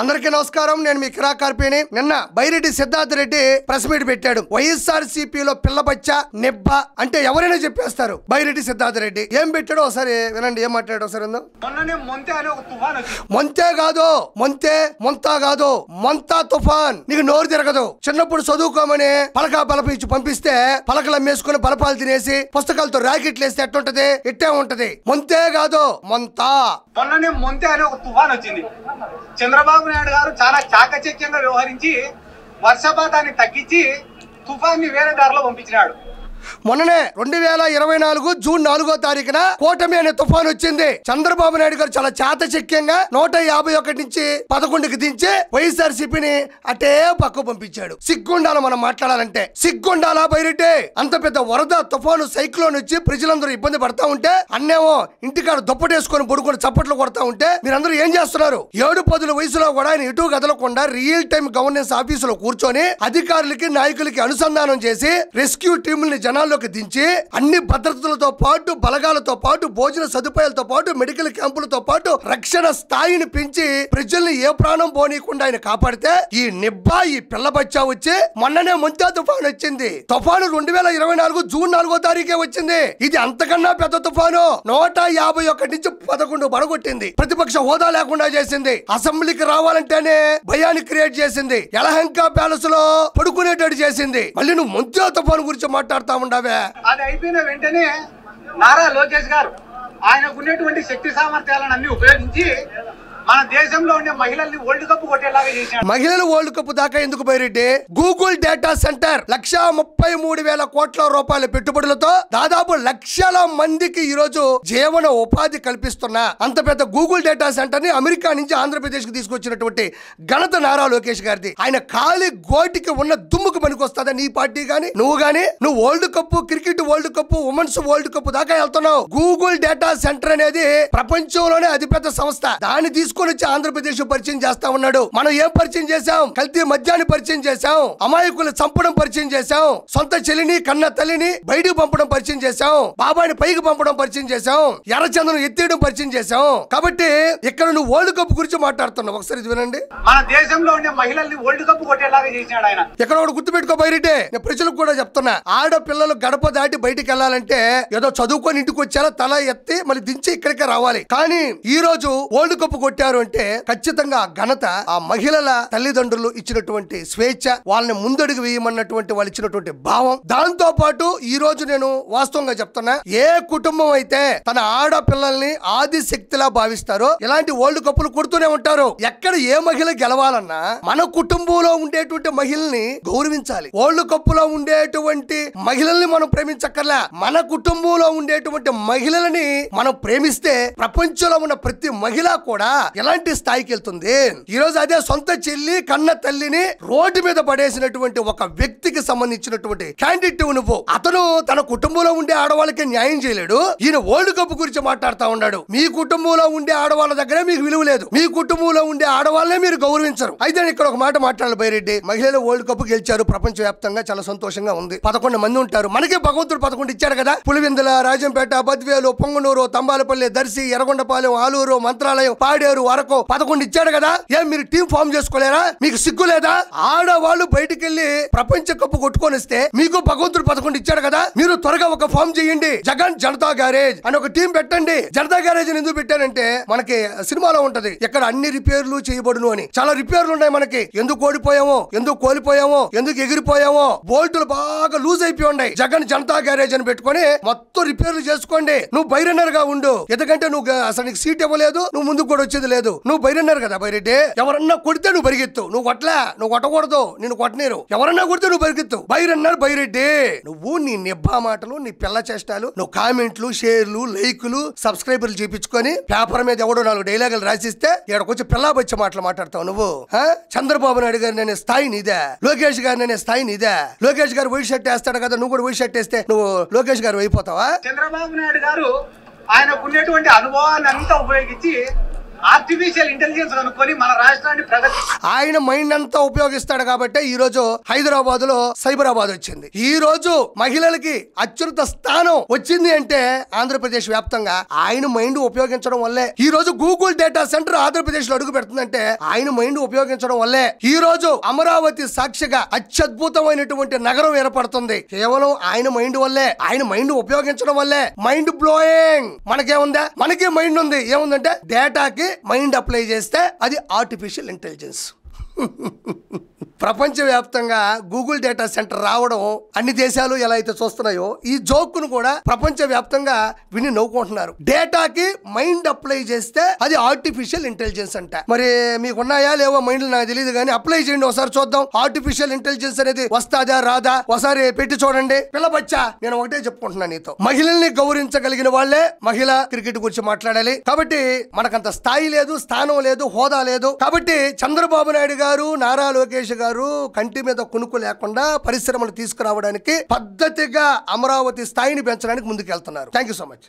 అందరికీ నమస్కారం. నేను మీ కిరా కార్పేని. నిన్న బైరెడ్డి సిద్ధార్థ రెడ్డి ప్రెస్ మీట్ పెట్టాడు. వైఎస్ఆర్సీపీలో పిల్లబచ్చ నిబ్బ అంటే ఎవరైనా చెప్పేస్తారు. బైరెడ్డి సిద్ధార్థ రెడ్డి ఏం పెట్టాడో ఒకసారి వినండి. ఏం మాట్లాడాడు ఒకసారి మొంతే కాదు, మొంతా కాదు, మొంతా తుఫాన్. నీకు నోరు తిరగదు. చిన్నప్పుడు చదువుకోమని పలకా బలపించి పంపిస్తే పలకలు అమ్మేసుకుని బలపాలు తినేసి పుస్తకాలతో రాకెట్లు వేస్తే ఎట్టుంటది? ఇట్టే ఉంటది. మొంతే కాదు, మొంతా. మొన్ననే మొంతే అనే ఒక తుఫాన్ వచ్చింది. చంద్రబాబు నాయుడు గారు చాలా చాకచక్యంగా వ్యవహరించి వర్షపాతాన్ని తగ్గించి తుఫాన్ని వేరే దారిలో పంపించినాడు. మొన్ననే 2024 జూన్ 4వ తారీఖున కూటమి అనే తుఫాన్ వచ్చింది. చంద్రబాబు నాయుడు గారు చాలా చాతచక్యంగా 151 నుంచి 11కి దించి వైఎస్ఆర్సీపీని అటే పక్క పంపించాడు. సిగ్గుండాల మనం మాట్లాడాలంటే. సిగ్గుండాలా బైరెడ్డి? అంత పెద్ద వరద తుఫాను సైక్లోన్ వచ్చి ప్రజలందరూ ఇబ్బంది పడతా ఉంటే అన్నేమో ఇంటికాడ దుప్పటేసుకొని పడుకొని చప్పట్లు కొడతా ఉంటే మీరందరూ ఏం చేస్తున్నారు? 7-10 వయసులో కూడా ఆయన ఎటు కదలకుండా రియల్ టైం గవర్నెన్స్ ఆఫీసులో కూర్చొని అధికారులకి నాయకులకి అనుసంధానం చేసి రెస్క్యూ టీముల్ని జనాల్లోకి దించి అన్ని భద్రతలతో పాటు బలగాలతో పాటు భోజన సదుపాయాలతో పాటు మెడికల్ క్యాంపులతో పాటు రక్షణ స్థాయిని పెంచి ప్రజల్ని ఏ ప్రాణం పోనీయకుండా ఆయన కాపాడితే ఈ నిబ్బా ఈ పిల్లబచ్చా వచ్చి మొన్ననే మొంతా తుఫాను వచ్చింది. తుఫాను 2024 జూన్ 4వ తారీఖే వచ్చింది. ఇది అంతకన్నా పెద్ద తుఫాను. 151 నుంచి 11 పడగొట్టింది. ప్రతిపక్ష హోదా లేకుండా చేసింది. అసెంబ్లీకి రావాలంటేనే భయాన్ని క్రియేట్ చేసింది. యలహంక ప్యాలెస్ లో పడుకునేటట్టు చేసింది. మళ్ళీ నువ్వు మొంతా తుఫాను గురించి మాట్లాడుతా ఉండవే. అది అయిపోయిన వెంటనే నారా లోకేష్ గారు ఆయనకు ఉన్నటువంటి శక్తి సామర్థ్యాలను అన్ని ఉపయోగించి మన దేశంలో ఉండే మహిళల్ని వరల్డ్ కప్ కొట్టేలాగా చేశారు. మహిళలు వరల్డ్ కప్ దాకా ఎందుకు బైరెడ్డి? గూగుల్ డేటా సెంటర్ 1,33,000 కోట్ల రూపాయల పెట్టుబడులతో దాదాపు లక్షల మందికి ఈ రోజు జీవన ఉపాధి కల్పిస్తున్నా అంత పెద్ద గూగుల్ డేటా సెంటర్ ని అమెరికా నుంచి ఆంధ్రప్రదేశ్ కి తీసుకొచ్చినటువంటి ఘనత నారా లోకేష్ గారిది. ఆయన ఖాళీ గోటికి ఉన్న దుమ్ముకు పనికొస్తుందా నీ పార్టీ గాని నువ్వు గాని? నువ్వు world cup, cricket world cup, women's world cup దాకా వెళ్తున్నావు. గూగుల్ డేటా సెంటర్ అనేది ప్రపంచంలోనే అతిపెద్ద సంస్థ. దాన్ని తీసుకొని వచ్చి ఆంధ్రప్రదేశ్ పరిచయం చేస్తా ఉన్నాడు. మనం ఏం పరిచయం చేశాం? కల్తీ మద్యాన్ని పరిచయం చేశాం. అమాయకులు చంపడం పరిచయం చేశాం. సొంత చెల్లిని కన్న తల్లిని బయటకు పంపడం పరిచయం చేశాం. బాబాయిని పైకి పంపడం పరిచయం చేశాం. ఎర్రచందనం ఎత్తేయడం పరిచయం చేశాం. కాబట్టి ఇక్కడ నువ్వు వరల్డ్ కప్ గురించి మాట్లాడుతున్నావు. ఒకసారి ఇది వినండి. మన దేశంలో ఉండే మహిళల్ని వరల్డ్ కప్ కొట్టేలాగా చేశాడు ఆయన. ఇక్కడ ఒకటి గుర్తుపెట్టుకో బైరెడ్డి, నేను ప్రజలకు కూడా చెప్తున్నా. ఆడపిల్లలు గడప దాటి బయటికి వెళ్ళాలంటే ఏదో చదువుకొని ఇంటికి వచ్చేలా తల ఎత్తి మళ్ళీ దించి ఇక్కడికే రావాలి. కానీ ఈ రోజు వరల్డ్ కప్ కొట్టారు అంటే ఖచ్చితంగా ఘనత ఆ మహిళల తల్లిదండ్రులు ఇచ్చినటువంటి స్వేచ్ఛ, వాళ్ళని ముందడుగు వేయమన్నటువంటి వాళ్ళు ఇచ్చినటువంటి భావం. దాంతో పాటు ఈ రోజు నేను వాస్తవంగా చెప్తున్నా, ఏ కుటుంబం అయితే తన ఆడపిల్లల్ని ఆది శక్తిలా భావిస్తారో ఇలాంటి వరల్డ్ కప్పులు కొడుతూనే ఉంటారు. ఎక్కడ ఏ మహిళ గెలవాలన్నా మన కుటుంబంలో ఉండేటువంటి మహిళల్ని గౌరవించాలి. వరల్డ్ కప్పులో ఉండేటువంటి మహిళల్ని మనం ప్రేమించక్కర్లా, మన కుటుంబంలో ఉండేటువంటి మహిళలని మనం ప్రేమిస్తే ప్రపంచంలో ఉన్న ప్రతి మహిళ కూడా ఎలాంటి స్థాయికి వెళ్తుంది. ఈ రోజు అదే సొంత చెల్లి కన్న తల్లిని రోడ్డు మీద పడేసినటువంటి ఒక వ్యక్తికి సంబంధించినటువంటి క్యాండిడేట్ నువ్వు. అతను తన కుటుంబంలో ఉండే ఆడవాళ్ళకి న్యాయం చేయలేడు. ఈయన వరల్డ్ కప్ గురించి మాట్లాడుతా ఉన్నాడు. మీ కుటుంబంలో ఉండే ఆడవాళ్ళ దగ్గరే మీకు విలువ లేదు. మీ కుటుంబంలో ఉండే ఆడవాళ్ళనే మీరు గౌరవించరు. అయితే ఇక్కడ ఒక మాట మాట్లాడాలి బైరెడ్డి. మహిళలు వరల్డ్ కప్ గెలిచారు ప్రపంచ వ్యాప్తంగా, చాలా సంతోషంగా ఉంది. 11 మంది ఉంటారు. మనకే భగవంతుడు 11 ఇచ్చాడు కదా. పులివెందుల, రాజంపేట, బద్వేలు, పొంగనూరు, తంబాలపల్లి, దర్శి, ఎర్రగొండపాలెం, ఆలూరు, మంత్రాలయం, పాడేరు, వరకు 11 ఇచ్చాడు కదా. ఏం మీరు టీం ఫామ్ చేసుకోలేరా? మీకు సిగ్గు లేదా? ఆడవాళ్ళు బయటికి వెళ్ళి ప్రపంచ కప్పు కొట్టుకొని వస్తే మీకు భగవంతుడు 11 ఇచ్చాడు కదా. మీరు త్వరగా ఒక ఫామ్ చేయండి. జగన్ జనతా గ్యారేజ్ అని ఒక టీం పెట్టండి. జనతా గ్యారేజ్ ఎందుకు పెట్టారంటే మనకి సినిమాలో ఉంటది, ఇక్కడ అన్ని రిపేర్లు చేయబడును అని. చాలా రిపేర్లు ఉన్నాయి మనకి. ఎందుకు ఓడిపోయామో, ఎందుకు కోల్పోయామో, ఎందుకు ఎగిరిపోయామో, బోల్టులు బాగా లూజ్ అయిపోయి ఉన్నాయి. జగన్ జనతా గ్యారేజ్ అని పెట్టుకొని మొత్తం రిపేర్లు చేసుకోండి. నువ్వు బైరన్నర్ గా ఉండు. ఎందుకంటే నువ్వు అసలు నీకు సీట్ ఇవ్వలేదు, నువ్వు ముందుకు కూడా వచ్చేది లేదు. నువ్వు బైరన్నర్ కదా బైరెడ్డి. ఎవరన్నా కొడితే నువ్వు పరిగెత్తు. నువ్వు కొట్టలే, నువ్వు కొట్టకూడదు, నేను కొట్టనీరు. ఎవరన్నా కొడితే నువ్వు పరిగెత్తు. బైరన్నర్ బైరెడ్డి. నువ్వు నీ నిబ్బా మాటలు, నీ పిల్ల చేష్టాలు, నువ్వు కామెంట్లు, షేర్లు, లైకులు, సబ్స్క్రైబర్లు చేపించుకొని పేపర్ మీద ఎవడో 4 డైలాగులు రాసిస్తే ఇక్కడికొచ్చి పిల్లా బచ్చ మాటలు మాట్లాడతావు నువ్వు. చంద్రబాబు నాయుడు గారు అనే స్థాయి నీదే, లోకేష్ గారు అనే స్థాయి నీదే. లోకేష్ గారు వైట్ షర్ట్ వేస్తాడు కదా, నువ్వు కూడా వైట్ షర్ట్ వేస్తే నువ్వు లోకేష్ గారు అయిపోతావా? చంద్రబాబు నాయుడు గారు ఆయనకు ఉన్నటువంటి అనుభవాన్ని అంతా ఉపయోగించి ఆర్టిఫిషియల్ ఇంటెలిజెన్స్ కనుక్కొని మన రాష్ట్రాన్ని ప్రగతి ఆయన మైండ్ అంతా ఉపయోగిస్తాడు కాబట్టి ఈ రోజు హైదరాబాద్ లో సైబరాబాద్ వచ్చింది. ఈ రోజు మహిళలకి అత్యున్నత స్థానం వచ్చింది అంటే ఆంధ్రప్రదేశ్ వ్యాప్తంగా ఆయన మైండ్ ఉపయోగించడం వల్లే. ఈ రోజు గూగుల్ డేటా సెంటర్ ఆంధ్రప్రదేశ్ లో అడుగు పెడుతుందంటే ఆయన మైండ్ ఉపయోగించడం వల్లే. ఈ రోజు అమరావతి సాక్షిగా అత్యద్భుతమైనటువంటి నగరం ఏర్పడుతుంది కేవలం ఆయన మైండ్ వల్లే, ఆయన మైండ్ ఉపయోగించడం వల్లే. Mind blowing. మనకేముందా? మనకి మైండ్ ఉంది. ఏముందంటే డేటాకి మైండ్ అప్లై చేస్తే అది ఆర్టిఫిషియల్ ఇంటెలిజెన్స్. ప్రపంచవ్యాప్తంగా గూగుల్ డేటా సెంటర్ రావడం అన్ని దేశాలు ఎలా అయితే చూస్తున్నాయో ఈ జోక్ను కూడా ప్రపంచవ్యాప్తంగా విని నవ్వుకుంటున్నారు. డేటాకి మైండ్ అప్లై చేస్తే అది ఆర్టిఫిషియల్ ఇంటెలిజెన్స్ అంట. మరి మీకున్నాయా లేవో మైండ్లు నాకు తెలియదు కానీ అప్లై చేయండి ఒకసారి చూద్దాం. ఆర్టిఫిషియల్ ఇంటెలిజెన్స్ అనేది వస్తాదా రాదా ఒకసారి పెట్టి చూడండి. పిల్లబచ్చా నేను ఒకటే చెప్పుకుంటున్నాను నీతో, మహిళల్ని గౌరవించగలిగిన వాళ్ళే మహిళా క్రికెట్ గురించి మాట్లాడాలి. కాబట్టి మనకంత స్థాయి లేదు, స్థానం లేదు, హోదా లేదు. కాబట్టి చంద్రబాబు నాయుడు గారు, నారా లోకేష్ గారు కంటి మీద కునుకు లేకుండా పరిశ్రమలు తీసుకురావడానికి పద్ధతిగా అమరావతి స్థాయిని పెంచడానికి ముందుకు వెళ్తున్నారు. Thank you so much.